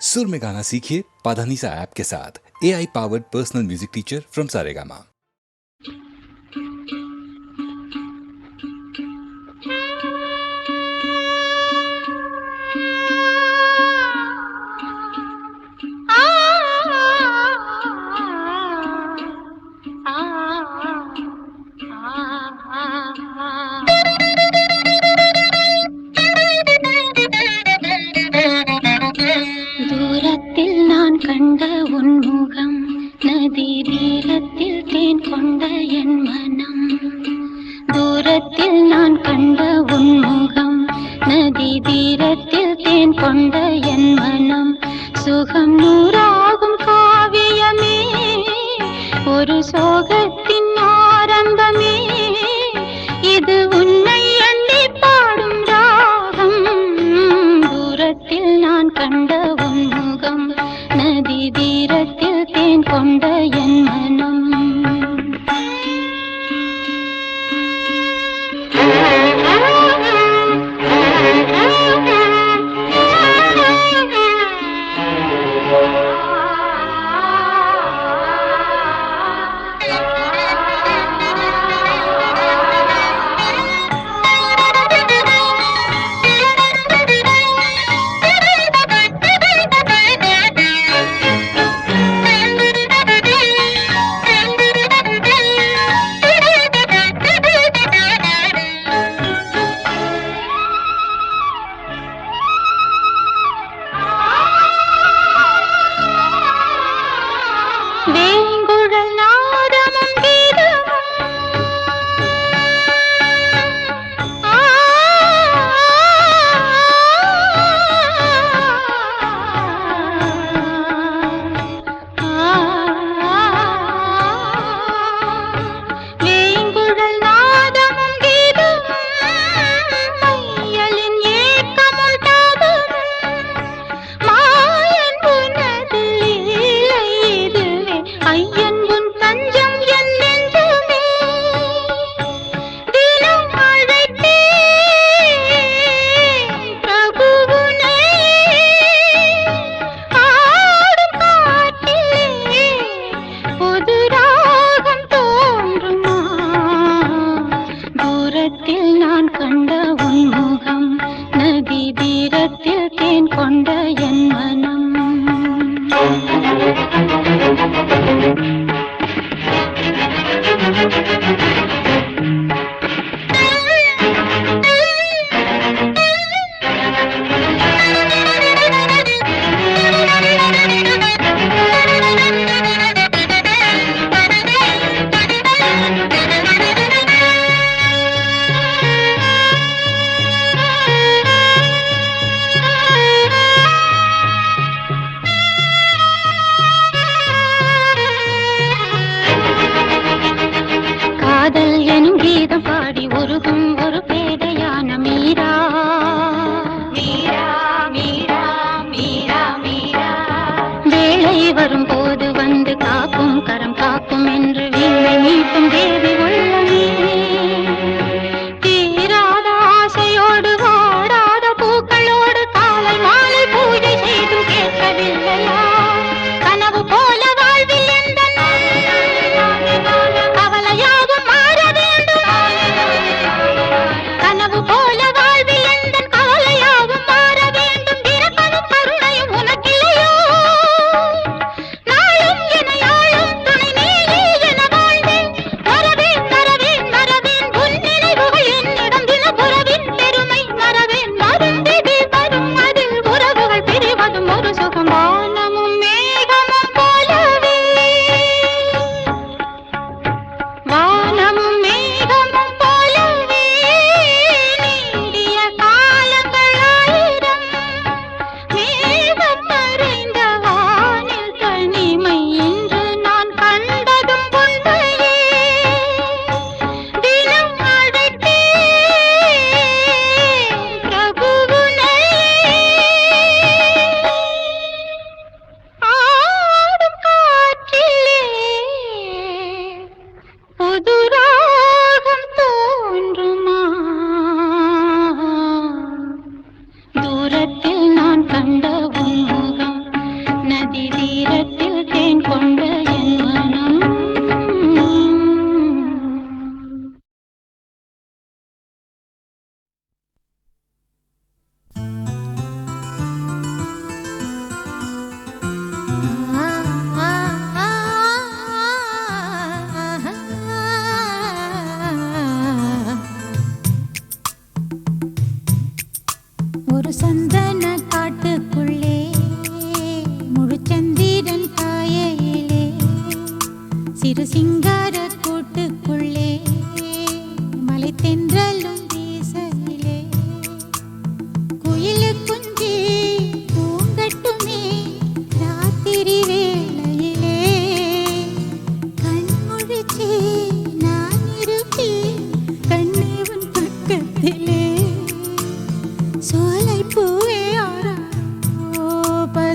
सुर में गाना सीखिए पाधानीसा ऐप के साथ। AI powered personal music teacher from Saregama. தூரத்தில் நான் கண்ட உன் முகம், நதி தீரத்தில் தேன் கொண்ட என் மனம். தூரத்தில் நான் கண்ட உன் முகம், நதி தீரத்தில் தேன் கொண்ட என் மனம். சுகம் நூறாகும் காவியமே, ஒரு சோகத்தின் ஆரம்பமே. இது உன்னை எண்ணி பாடும் ராகம். தூரத்தில் நான் கண்ட உன் முகம், நதி தீரத்தில் தேன் கொண்ட என் மனம்.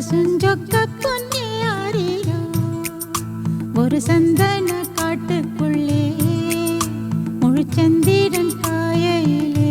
பசுஞ்சொக்க பொன்னே ஆரிரோ ஒரு சந்தன காட்டுக்குள்ளே முழுச்சந்திரன் காயையிலே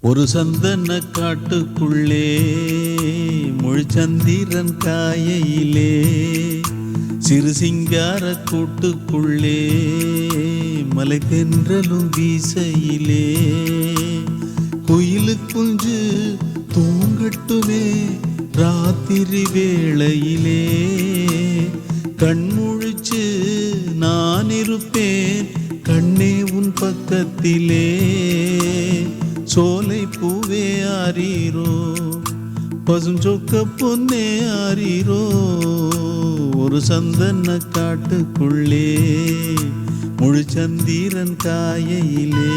ஒரு சந்தன காட்டுக்குள்ளே முழுச்சந்திரன் காயையிலே சிறு சிங்கார கூட்டுக்குள்ளே மலை தென்றலும் வீசையிலே குயிலு குஞ்சு தூங்கட்டுமே ராத்திரி வேளையிலே கண்முழிச்சு நான் இருப்பேன் கண்ணே உன் பக்கத்திலே சோலை பூவே ஆரீரோ பசுஞ்சொக்க பொன்னே ஆரீரோ ஒரு சந்தன காட்டுக்குள்ளே முழுச்சந்திரன் காயையிலே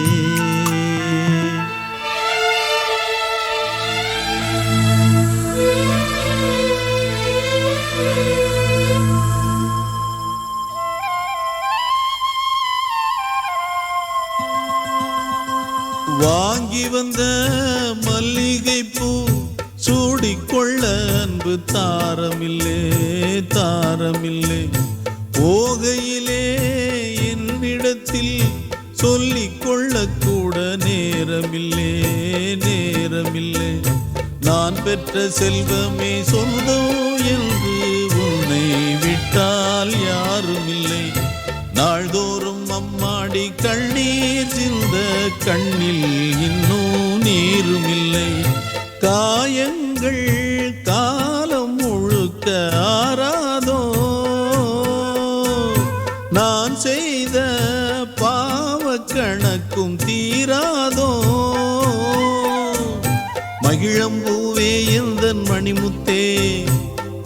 வாங்கி வந்த மல்லிகை பூ சூடிக்கொள்ள அன்பு தாரமில்லே தாரமில்லே போகையிலே என்னிடத்தில் சொல்லிக்கொள்ள கூட நேரமில்லே நேரமில்லே நான் பெற்ற செல்வமே சொந்தம் என்று உன்னை விட்டால் யாருமில்லை நாள்தோறும் அம்மாடி கண்ணீர் சிந்த கண்ணில் இன்னும் நீருமில்லை காயங்கள் காலம் முழுக்க ஆறாதோ நான் செய்த பாவ கணக்கும் தீராதோ மகிழம்பூவே எந்தன் மணிமுத்தே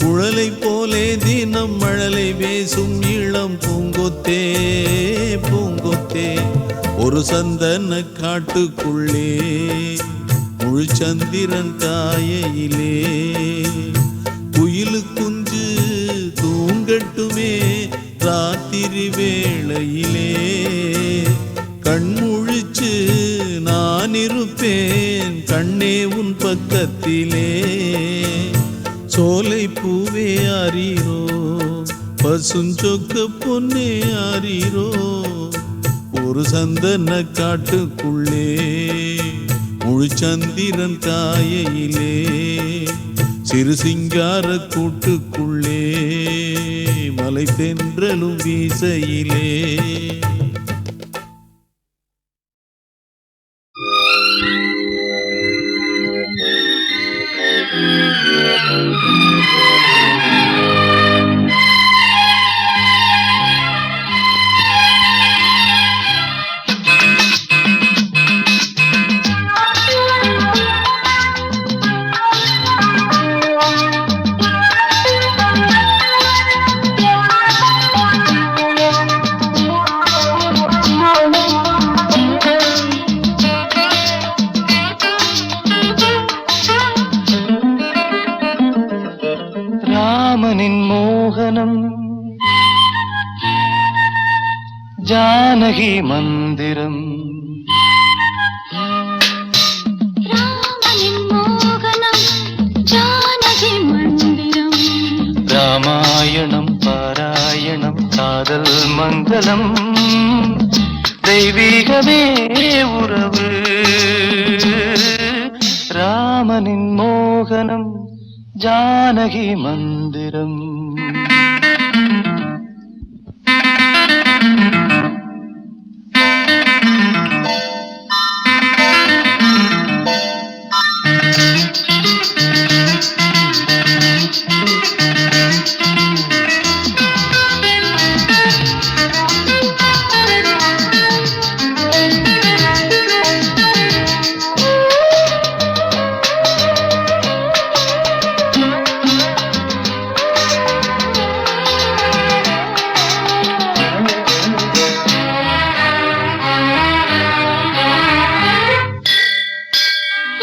குழலை போலே தினம் மழலை பேசும் இளம் பூங்கொத்தே பூங்கொத்தே ஒரு சந்தன காட்டுக்குள்ளே முழுச்சந்திரன் காயையிலே குயிலு குஞ்சு தூங்கட்டுமே ராத்திரி வேளையிலே கண்முழிச்சு நான் இருப்பேன் கண்ணே உன் பக்கத்திலே சோலை பூவே ஆரீரோ பசுஞ்சொக்க பொன்னே ஆரீரோ ஒரு சந்தன காட்டுக்குள்ளே முழுச்சந்திரன் காயையிலே சிறு சிங்கார கூட்டுக்குள்ளே மலை தென்றலும் வீசையிலே மோகனம் ஜானகி மந்திரம் ராமனின் மோகனம் ஜானகி மந்திரம் ராமாயணம் பாராயணம் காதல் மங்களம் தெய்வீகமே உறவு ராமனின் மோகனம் ஜானகி மந்திரம்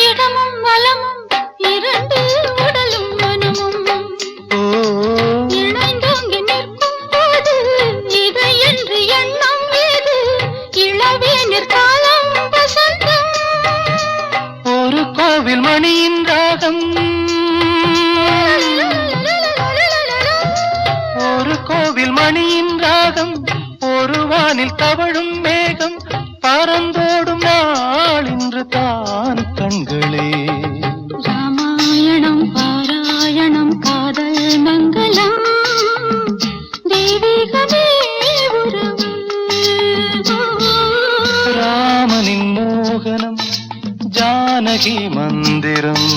இடமும் வலமும் இரண்டு உடலும் மனமும் இணைந்தோங்கி நிற்கும் போது இதை என்று எண்ணம் ஏது இளவேனிற் காலம் வசந்தம் ஒரு கோவில் மணியின் ராகம் ஒரு கோவில் மணியின் ராகம் ஒரு வானில் தவழும் மேகம் பறந்தோடும் நாள் இன்று தான் கண்களே ராமாயணம் பாராயணம் காதல் மங்களம் தெய்வீகமே உறவு ராமனின் மோகனம் ஜானகி மந்திரம்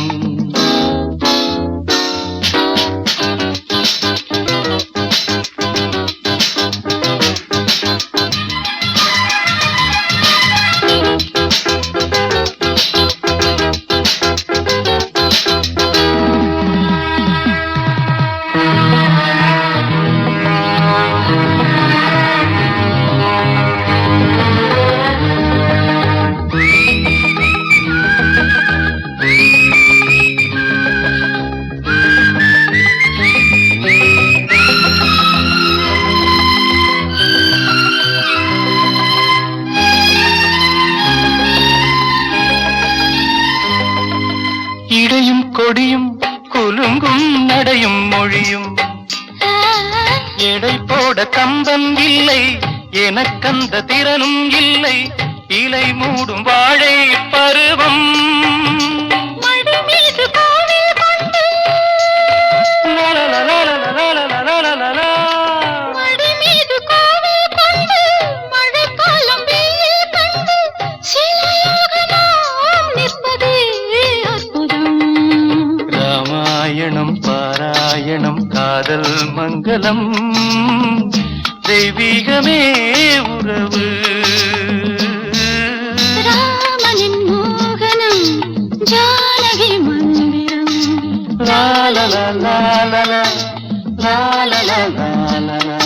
இடையும் கொடியும் குலுங்கும் நடையும் மொழியும் எடை போட கம்பம் இல்லை எனக்கந்த திறனும் இல்லை இலை மூடும் வாழை பருவம் மடி மீது கோவில் கொண்டு லலலலலலலலலலலலலா. மடி மீது கோவில் கொண்டு மழைக்காலம் வெயில் கண்டு சிலையாக நாம் நிற்பதே அற்புதம் ராமாயணம் பாராயணம் காதல் மங்களம் தெய்வீகமே உறவு ராமனின் மோகனம் ஜானகி மந்திரம் லாலலலாலலா, லாலலலாலலா.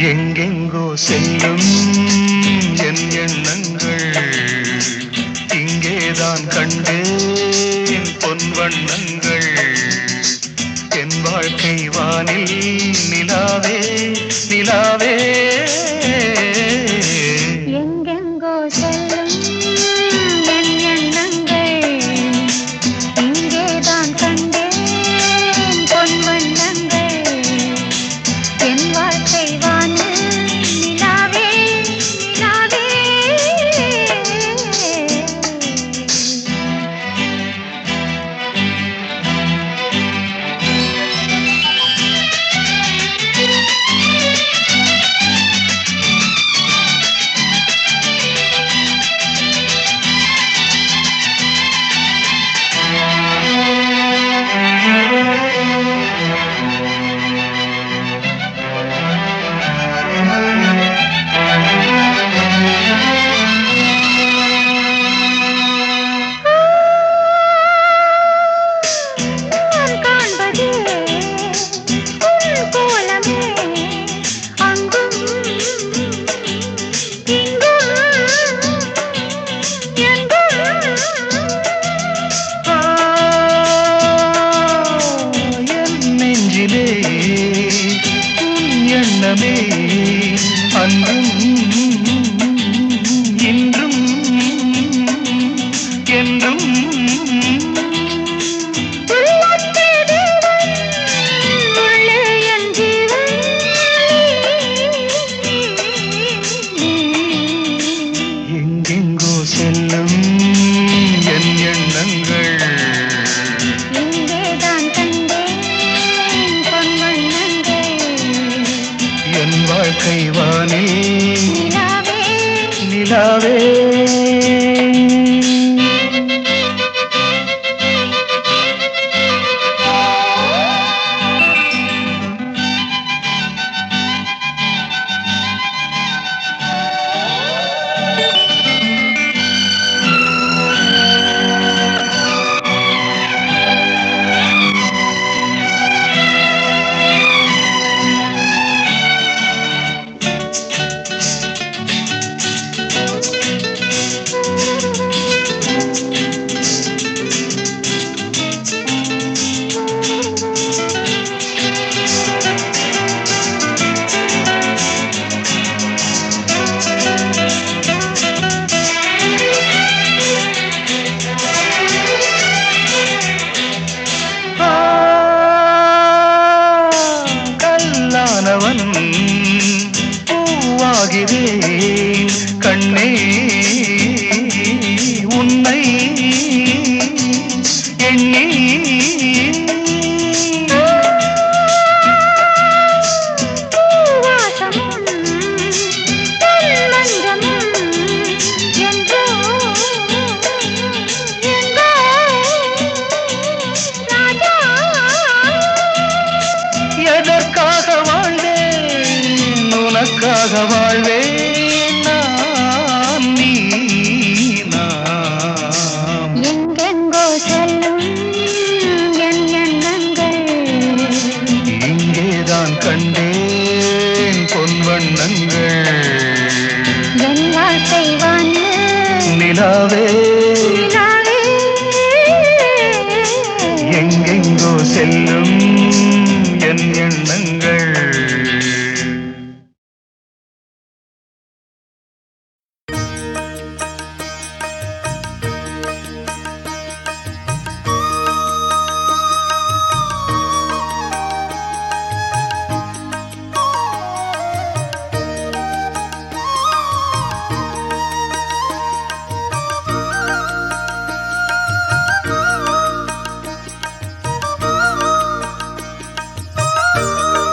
எங்கெங்கோ செல்லும் என் எண்ணங்கள் இங்கேதான் கண்டேன் பொன் வண்ணங்கள் என் வாழ்க்கை வானில் நிலாவே நிலாவே எங்கெங்கோ செல்லும் என் எண்ணங்கள் இங்கேதான் கண்டேன் பொன் வண்ணங்கள் என் வாழ்க்கை வானில் நிலாவே நிலாவே வண்ணமே அன்றும் இன்றும் என்றும் உள்ளத்தே தேவன், உள்ளே என் ஜீவன். எங்கெங்கோ செல்லும் என் எண்ணங்கள் இங்கேதான் கண்டேன் பொன் வண்ணங்கள். என் வாழ்க்கை வானில் நிலாவே நிலாவே கல்லானவன் பூவாகிறேன் கண்ணே உன்னை எண்ணி பூவாசமும் பொன் மஞ்சமும் என்றோ எங்கோ ராஜா. எதற்காக வாழ்ந்தேன் உனக்காக வாழ்வேன் நான் நீ நாம் எங்கெங்கோ செல்லும் என் எண்ணங்கள். இங்கேதான் கண்டேன் பொன் வண்ணங்கள் என் வாழ்க்கை வானு நிலாவே நிலாவே. எங்கெங்கோ செல்லும் என் எண்ணங்கள் ஆ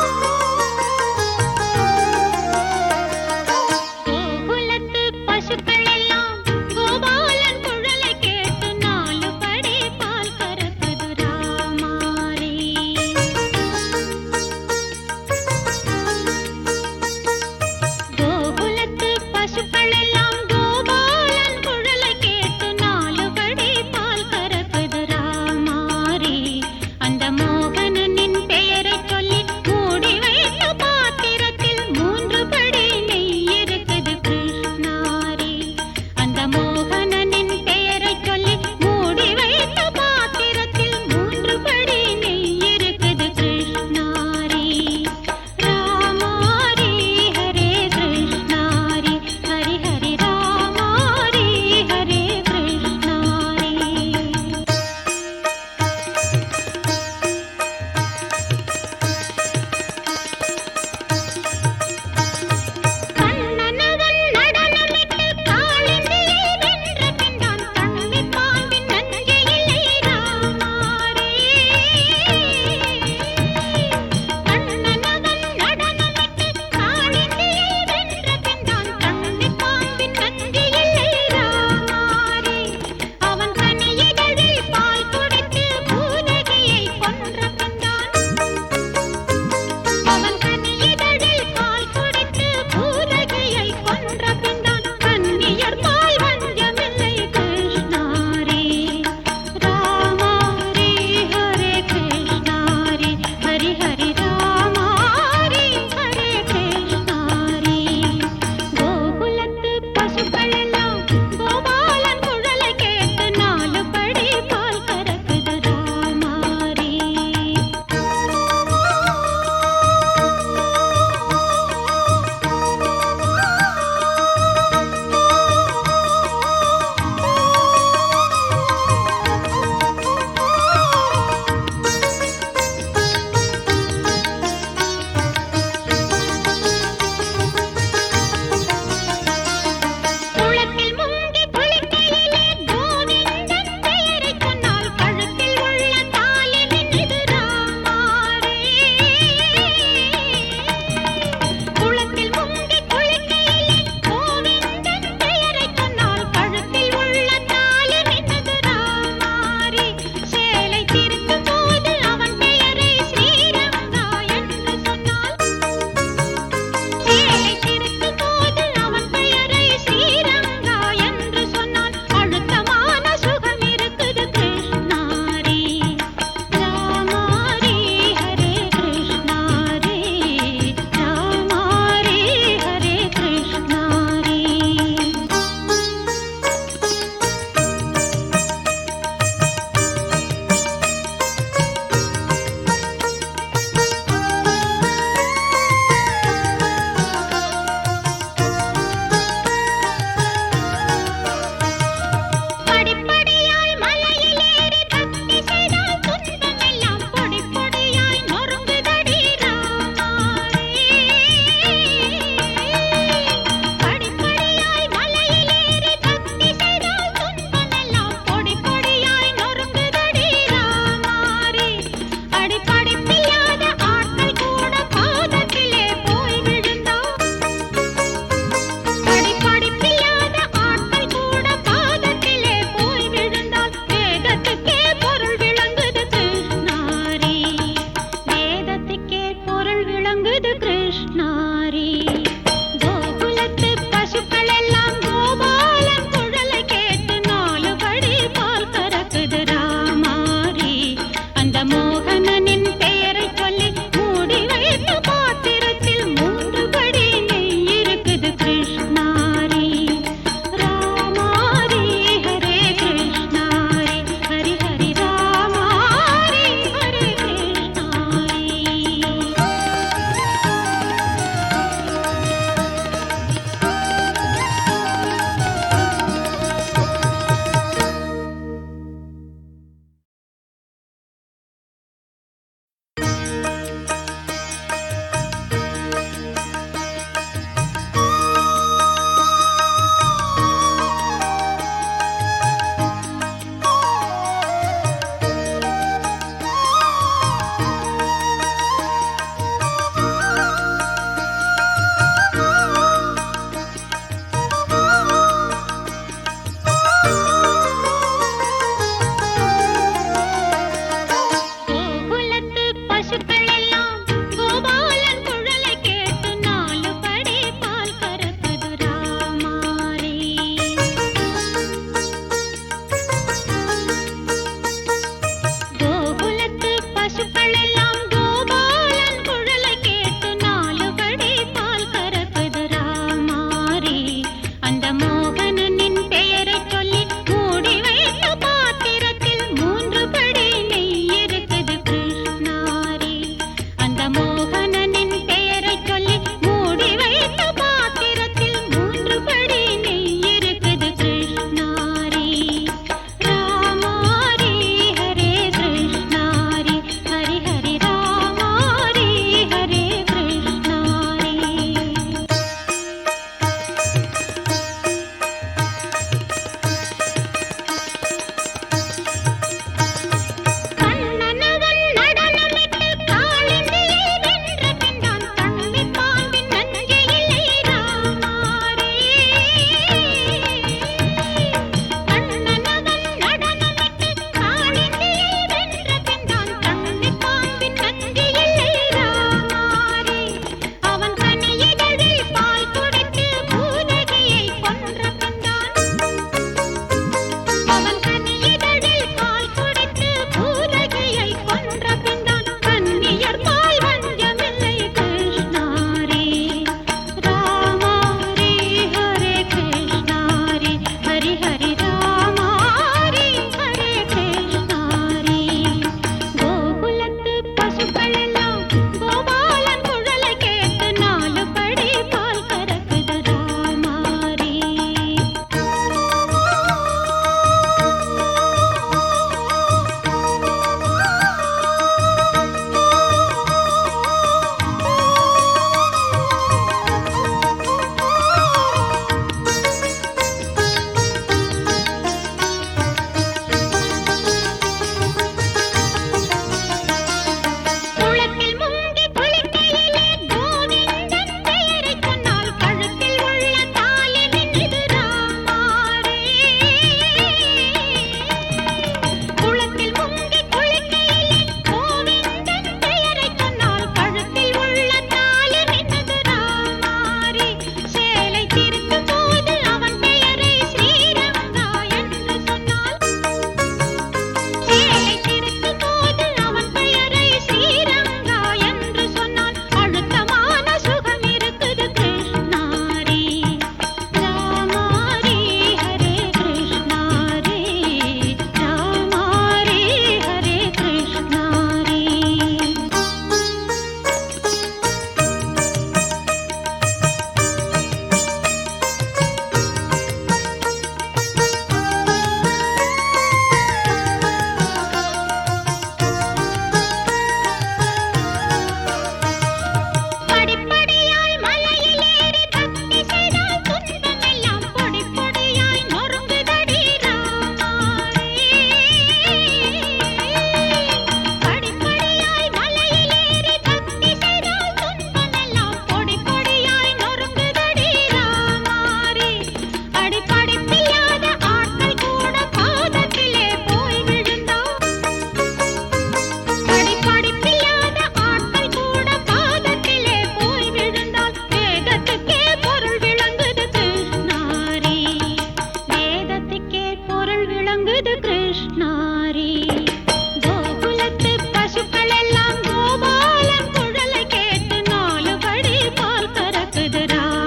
மனது